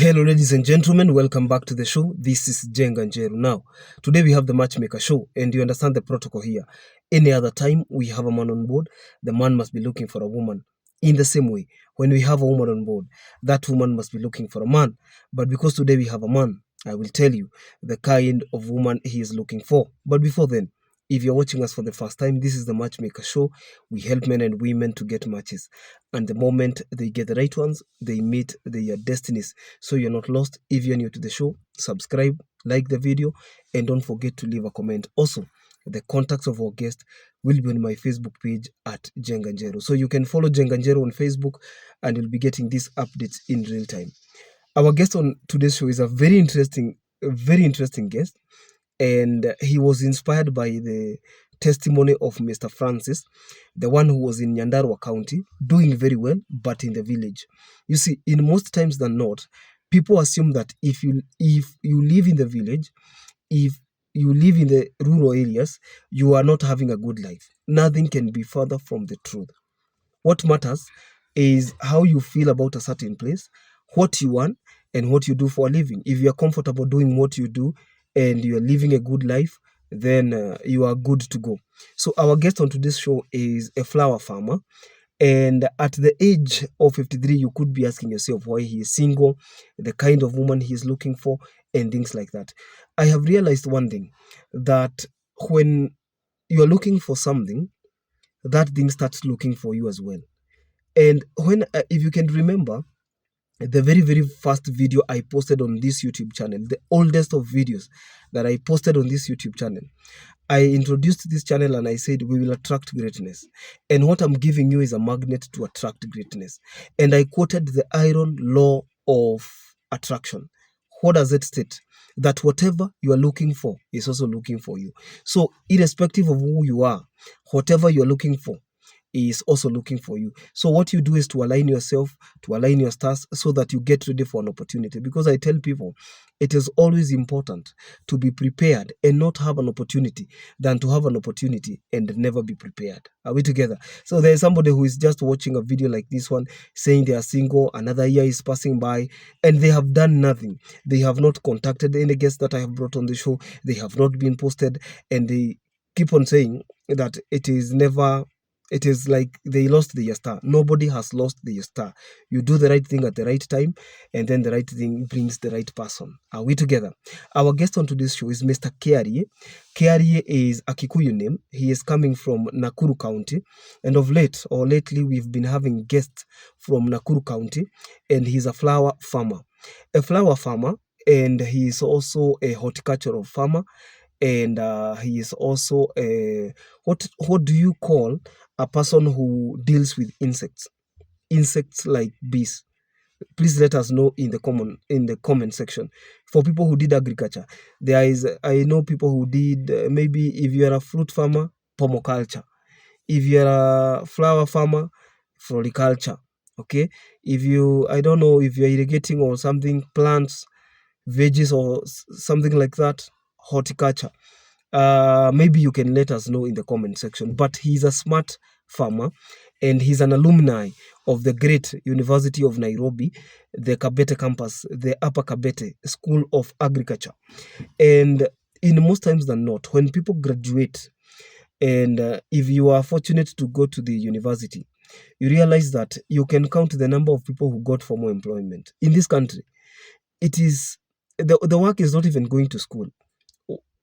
Hello, ladies and gentlemen. Welcome back to the show. This is Jenga Njeru. Now, today we have the Matchmaker show, and you understand the protocol here. Any other time we have a man on board, the man must be looking for a woman. In the same way, when we have a woman on board, that woman must be looking for a man. But because today we have a man, I will tell you the kind of woman he is looking for. But before then, if you're watching us for the first time, this is the Matchmaker show. We help men and women to get matches. And the moment they get the right ones, they meet their destinies. So you're not lost. If you're new to the show, subscribe, like the video, and don't forget to leave a comment. Also, the contacts of our guest will be on my Facebook page at Jenga Njeru. So you can follow Jenga Njeru on Facebook and you'll be getting these updates in real time. Our guest on today's show is a very interesting guest. And he was inspired by the testimony of Mr. Francis, the one who was in Nyandarua County, doing very well, but in the village. You see, in most times than not, people assume that if you live in the village, if you live in the rural areas, you are not having a good life. Nothing can be further from the truth. What matters is how you feel about a certain place, what you want, and what you do for a living. If you are comfortable doing what you do and you are living a good life, then you are good to go. So our guest on today's show is a flower farmer. And at the age of 53, you could be asking yourself why he is single, the kind of woman he is looking for, and things like that. I have realized one thing, that when you are looking for something, that thing starts looking for you as well. And when, if you can remember, the very first video I posted on this YouTube channel, the oldest of videos that I posted on this YouTube channel, I introduced this channel and I said we will attract greatness, and what I'm giving you is a magnet to attract greatness. And I quoted the iron law of attraction. What does it state? That whatever you are looking for is also looking for you. So irrespective of who you are, whatever you are looking for is also looking for you. So what you do is to align yourself, to align your stars, so that you get ready for an opportunity. Because I tell people, it is always important to be prepared and not have an opportunity than to have an opportunity and never be prepared. Are we together? So there is somebody who is just watching a video like this one, saying they are single, another year is passing by, and they have done nothing. They have not contacted any guests that I have brought on the show. They have not been posted, and they keep on saying that it is like they lost their star. Nobody has lost their star. You do the right thing at the right time, and then the right thing brings the right person. Are we together? Our guest on today's show is Mr. Kearie. Kearie is a Kikuyu name. He is coming from Nakuru County, and of late or lately we've been having guests from Nakuru County, and he's a flower farmer. A flower farmer, and he is also a horticultural farmer, and he is also a what do you call a person who deals with insects like bees? Please let us know in the comment section. For people who did agriculture, I know people who did maybe if you are a fruit farmer, pomoculture. If you are a flower farmer, floriculture. Okay, I don't know if you are irrigating or something, plants, veggies or something like that, horticulture. Maybe you can let us know in the comment section. But he's a smart farmer, and he's an alumni of the great University of Nairobi, the Kabete campus, the Upper Kabete School of Agriculture. And in most times than not, when people graduate, and if you are fortunate to go to the university, you realize that you can count the number of people who got formal employment in this country. It is the work is not even going to school.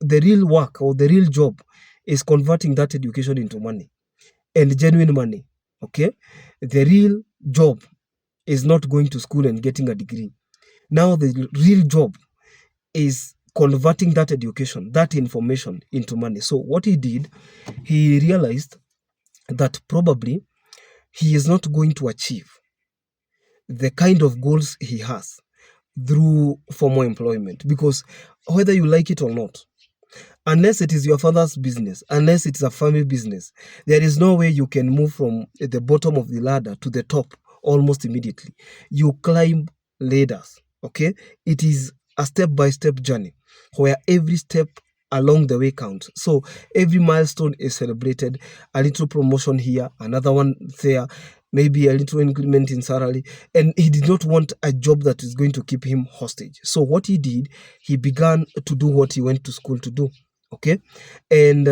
The real work or the real job is converting that education into money, and genuine money. Okay, the real job is not going to school and getting a degree. Now the real job is converting that education, that information into money. So what he did, he realized that probably he is not going to achieve the kind of goals he has through formal employment, because whether you like it or not, unless it is your father's business, unless it's a family business, there is no way you can move from the bottom of the ladder to the top almost immediately. You climb ladders, okay? It is a step-by-step journey where every step along the way counts. So every milestone is celebrated, a little promotion here, another one there, maybe a little increment in salary, and he did not want a job that is going to keep him hostage. So what he did, he began to do what he went to school to do. Okay, and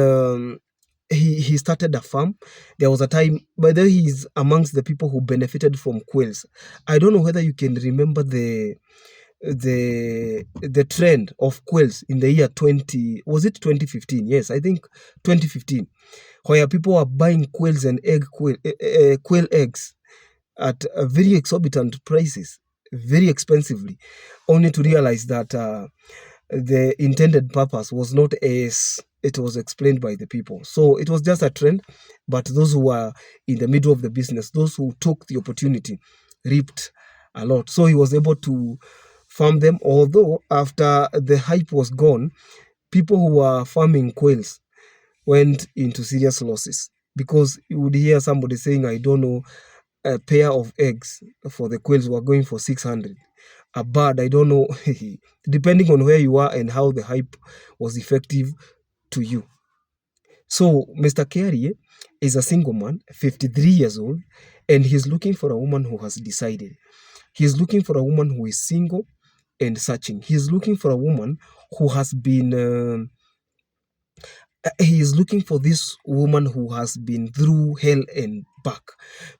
he started a farm. There was a time, by the way, he's amongst the people who benefited from quails. I don't know whether you can remember the trend of quails in the year 2015? Yes, I think 2015, where people were buying quails and quail eggs at very exorbitant prices, very expensively, only to realize that the intended purpose was not as it was explained by the people. So it was just a trend, but those who were in the middle of the business, those who took the opportunity, reaped a lot. So he was able to farm them, although after the hype was gone, people who were farming quails went into serious losses, because you would hear somebody saying, I don't know, a pair of eggs for the quails were going for 600. A bird, I don't know, depending on where you are and how the hype was effective to you. So Mr. Kerry is a single man, 53 years old, and he's looking for a woman who has decided. He's looking for a woman who is single and searching. He's looking for a woman who has been he is looking for this woman who has been through hell and back,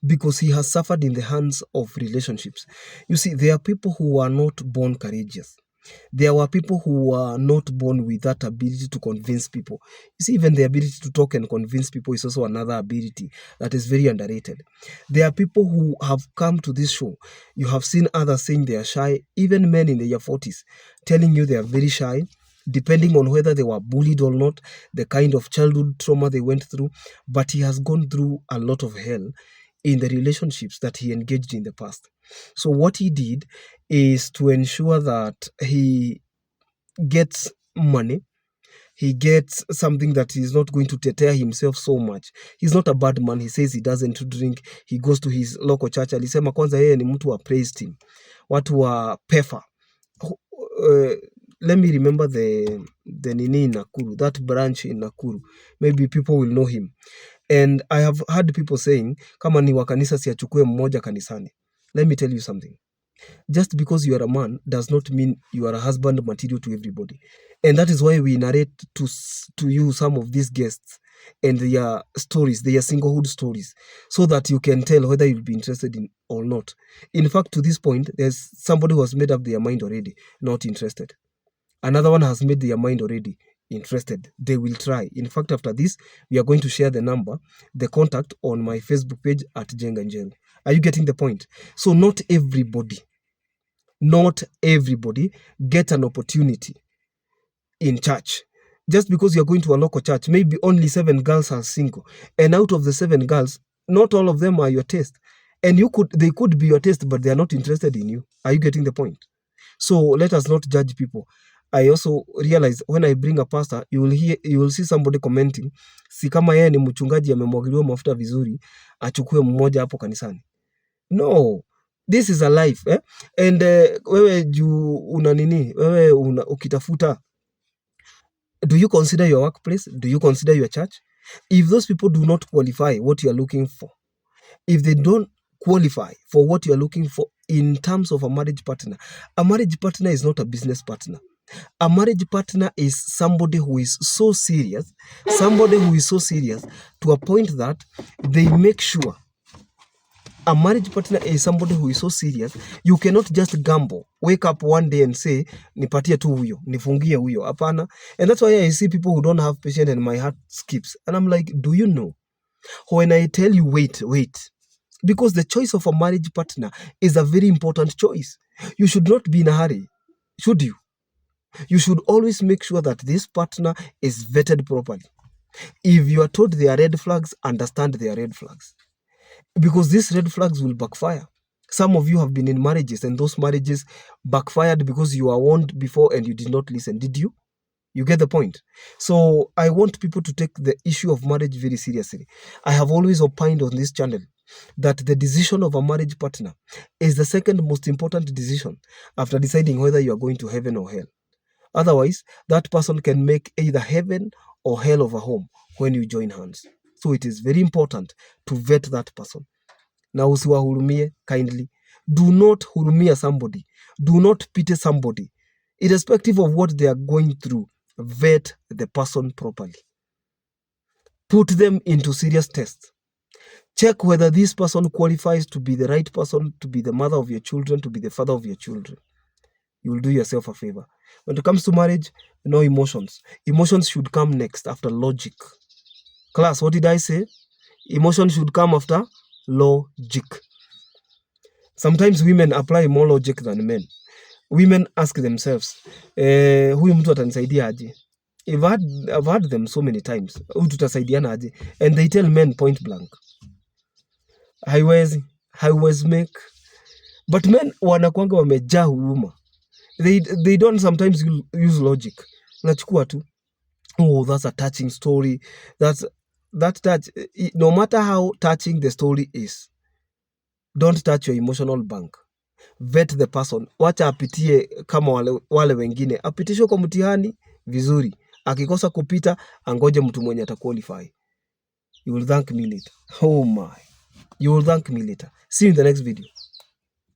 because he has suffered in the hands of relationships. You see, there are people who are not born courageous. There were people who were not born with that ability to convince people. You see, even the ability to talk and convince people is also another ability that is very underrated. There are people who have come to this show. You have seen others saying they are shy, even men in their 40s, telling you they are very shy, depending on whether they were bullied or not, the kind of childhood trauma they went through. But he has gone through a lot of hell in the relationships that he engaged in the past. So what he did is to ensure that he gets money, he gets something that is not going to tear himself so much. He's not a bad man. He says he doesn't drink. He goes to his local church. Alisema kwanza yeye ni mtu wa praise team, watu wa PEFA. Let me remember the nini in Nakuru, that branch in Nakuru. Maybe people will know him. And I have heard people saying, kama ni wa kanisa siachukue mmoja kanisani. Let me tell you something. Just because you are a man does not mean you are a husband material to everybody. And that is why we narrate to you some of these guests and their stories, their singlehood stories, so that you can tell whether you'll be interested in or not. In fact, to this point, there's somebody who has made up their mind already, not interested. Another one has made their mind already interested. They will try. In fact, after this, we are going to share the number, the contact on my Facebook page at Jenga Njel. Are you getting the point? So not everybody get an opportunity in church. Just because you're going to a local church, maybe only 7 girls are single. And out of the 7 girls, not all of them are your taste. And they could be your taste, but they are not interested in you. Are you getting the point? So let us not judge people. I also realize when I bring a pastor, you will see somebody commenting, si kama yeye ni mchungaji amemwagiliwa mafuta vizuri, achukue mmoja hapo kanisani. No, this is a life, eh? And wewe juu una nini? Wewe ukitafuta, do you consider your workplace? Do you consider your church? If those people do not qualify what you are looking for, if they don't qualify for what you are looking for in terms of a marriage partner is not a business partner. A marriage partner is somebody who is so serious, to a point that they make sure. A marriage partner is somebody who is so serious, you cannot just gamble, wake up one day and say, nipatie tu huyo, nifungie huyo, hapana. And that's why I see people who don't have patience and my heart skips. And I'm like, do you know? When I tell you, wait, because the choice of a marriage partner is a very important choice. You should not be in a hurry, should you? You should always make sure that this partner is vetted properly. If you are told there are red flags, understand there are red flags. Because these red flags will backfire. Some of you have been in marriages and those marriages backfired because you were warned before and you did not listen. Did you? You get the point? So I want people to take the issue of marriage very seriously. I have always opined on this channel that the decision of a marriage partner is the second most important decision after deciding whether you are going to heaven or hell. Otherwise, that person can make either heaven or hell of a home when you join hands. So it is very important to vet that person. na usiwahurumie kindly. Do not hurumia somebody. Do not pity somebody. Irrespective of what they are going through, vet the person properly. Put them into serious tests. Check whether this person qualifies to be the right person, to be the mother of your children, to be the father of your children. You will do yourself a favor. When it comes to marriage, no emotions. Emotions should come next after logic. Class, what did I say? Emotions should come after logic. Sometimes women apply more logic than men. Women ask themselves, huyu mtu atanisaidia aje? I've had them so many times. Huyu tutasaidiana aje? And they tell men point blank, haiwezi make. But men wanakuanga wamejaa huruma. They don't sometimes use logic. Nachukua tu, oh, that's a touching story. That touch, no matter how touching the story is, don't touch your emotional bank. Vet the person. Wacha apitie kama wale wengine. Apitishwe kwa mtihani vizuri. Akikosa kupita, angoje mtu mwenye ataqualify. You will thank me later. Oh my. You will thank me later. See you in the next video.